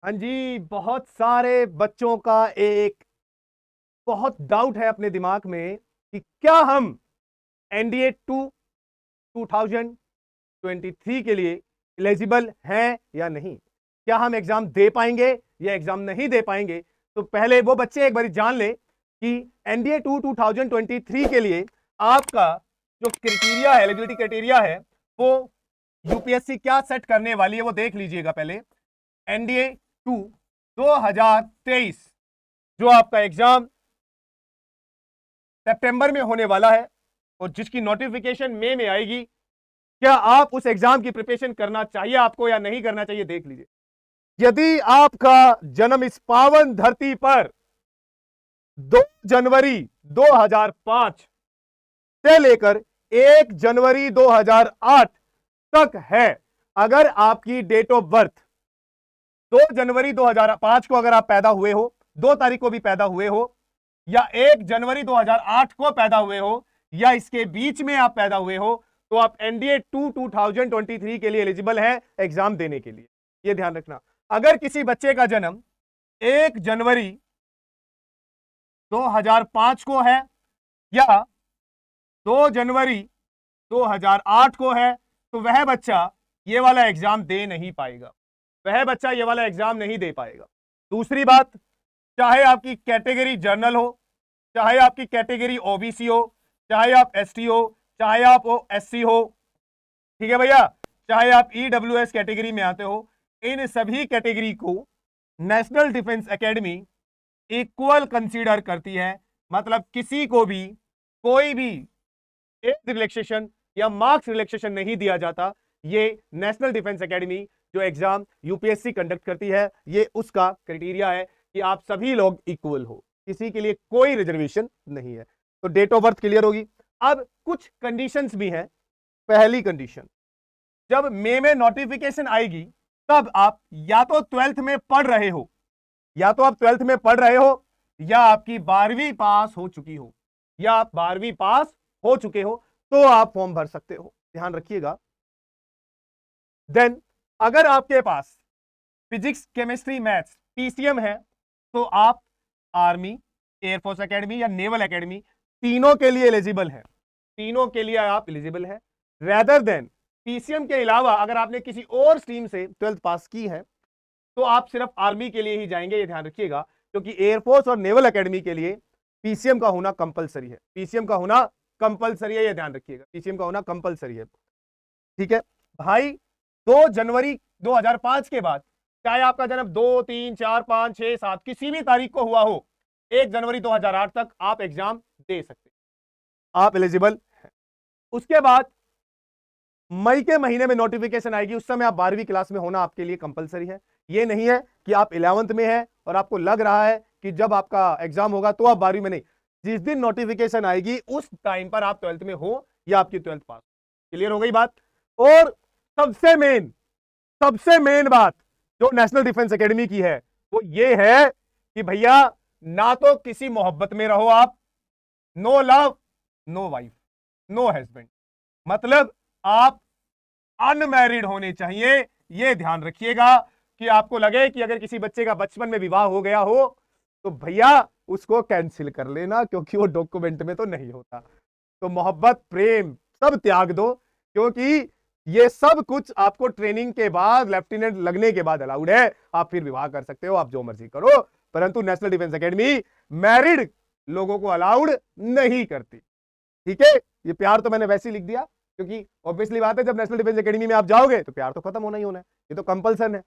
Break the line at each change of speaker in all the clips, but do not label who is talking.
हाँ जी, बहुत सारे बच्चों का एक बहुत डाउट है अपने दिमाग में कि क्या हम एनडीए 2023 के लिए एलिजिबल हैं या नहीं। क्या हम एग्जाम दे पाएंगे या एग्जाम नहीं दे पाएंगे। तो पहले वो बच्चे एक बार जान ले कि एनडीए 2023 के लिए आपका जो क्राइटेरिया है, एलिजिबिलिटी क्राइटेरिया है, वो यूपीएससी क्या सेट करने वाली है वो देख लीजिएगा। पहले एनडीए 2023 जो आपका एग्जाम सितंबर में होने वाला है और जिसकी नोटिफिकेशन मई में आएगी, क्या आप उस एग्जाम की प्रिपरेशन करना चाहिए आपको या नहीं करना चाहिए, देख लीजिए। यदि आपका जन्म इस पावन धरती पर 2 जनवरी 2005 से लेकर 1 जनवरी 2008 तक है, अगर आपकी डेट ऑफ बर्थ 2 जनवरी 2005 को अगर आप पैदा हुए हो, 2 तारीख को भी पैदा हुए हो, या 1 जनवरी 2008 को पैदा हुए हो, या इसके बीच में आप पैदा हुए हो, तो आप एनडीए 2023 के लिए एलिजिबल हैं एग्जाम देने के लिए। यह ध्यान रखना। अगर किसी बच्चे का जन्म 1 जनवरी 2005 को है या 2 जनवरी 2008 को है, तो वह बच्चा ये वाला एग्जाम दे नहीं पाएगा, वह बच्चा ये वाला एग्जाम नहीं दे पाएगा। दूसरी बात, चाहे आपकी कैटेगरी जर्नल हो, चाहे आपकी कैटेगरी ओबीसी हो, चाहे आप एसटी हो, चाहे आप एससी हो, ठीक है भैया, चाहे आप ईडब्ल्यूएस कैटेगरी में आते हो, इन सभी कैटेगरी को national defence academy equal consider करती है। मतलब किसी को भी कोई भी एज रिलैक्सेशन या मार्क्स रिलैक्सेशन नहीं दिया जाता। ये नेशनल डिफेंस एकेडमी जो एग्जाम यूपीएससी कंडक्ट करती है, ये उसका क्राइटेरिया है कि आप सभी लोग इक्वल हो, किसी के लिए कोई रिजर्वेशन नहीं है। तो डेट ऑफ बर्थ क्लियर होगी। अब कुछ कंडीशंस भी हैं। पहली कंडीशन, जब मई में नोटिफिकेशन आएगी तब आप या तो 12th में पढ़ रहे हो, या तो आप 12th में पढ़ रहे हो, या आपकी 12वीं पास हो चुकी हो, या आप 12वीं पास हो चुके हो, तो आप फॉर्म भर सकते हो। ध्यान रखिएगा। देन अगर आपके पास फिजिक्स, केमिस्ट्री, मैथ्स पीसीएम है, तो आप आर्मी, एयरफोर्स एकेडमी या नेवल एकेडमी तीनों के लिए एलिजिबल है। तीनों के लिए आप एलिजिबल है। रेदर देन पीसीएम के अलावा अगर आपने किसी और स्ट्रीम से 12th पास की है, तो आप सिर्फ आर्मी के लिए ही जाएंगे। ये ध्यान रखिएगा, क्योंकि एयरफोर्स और नेवल एकेडमी के लिए पीसीएम का होना कंपलसरी है। पीसीएम का होना कंपलसरी है, ये ध्यान रखिएगा, पीसीएम का होना कंपलसरी है। ठीक है भाई। 2 जनवरी 2005 के बाद चाहे आपका जन्म 2, 3, 4, 5, 6, 7 किसी भी तारीख को हुआ हो, 1 जनवरी 2008 तक आप एग्जाम दे सकते हैं, आप एलिजिबल हैं। उसके बाद मई के महीने में नोटिफिकेशन आएगी, उस समय आप 12वीं क्लास में होना आपके लिए कंपलसरी है। ये नहीं है कि आप 11th में है और आपको लग रहा है कि जब आपका एग्जाम होगा तो आप 12वीं में नहीं। जिस दिन नोटिफिकेशन आएगी उस टाइम पर आप 12th में हो या आपकी 12th पास। क्लियर हो गई बात। और सबसे मेन बात जो नेशनल डिफेंस एकेडमी की है वो ये है कि भैया ना तो किसी मोहब्बत में रहो आप, no love, no wife, no husband, मतलब आप अनमैरिड होने चाहिए। यह ध्यान रखिएगा कि आपको लगे कि अगर किसी बच्चे का बचपन में विवाह हो गया हो तो भैया उसको कैंसिल कर लेना, क्योंकि वो डॉक्यूमेंट में तो नहीं होता। तो मोहब्बत, प्रेम सब त्याग दो, क्योंकि ये सब कुछ आपको ट्रेनिंग के बाद, लेफ्टिनेंट लगने के बाद अलाउड है। आप फिर विवाह कर सकते हो, आप जो मर्जी करो, परंतु नेशनल डिफेंस एकेडमी मैरिड लोगों को अलाउड नहीं करती। ठीक है, ये प्यार तो मैंने वैसे ही लिख दिया, क्योंकि ऑब्वियसली बात है जब नेशनल डिफेंस एकेडमी में आप जाओगे तो प्यार तो खत्म होना ही होना है, ये तो कंपल्सन है,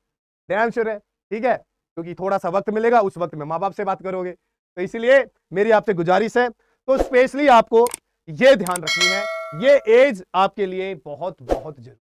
डैम श्योर है। ठीक है, क्योंकि थोड़ा सा वक्त मिलेगा, उस वक्त में माँ बाप से बात करोगे, तो इसलिए मेरी आपसे गुजारिश है, तो स्पेशली आपको ये ध्यान रखनी है, ये एज आपके लिए बहुत बहुत जरूरी।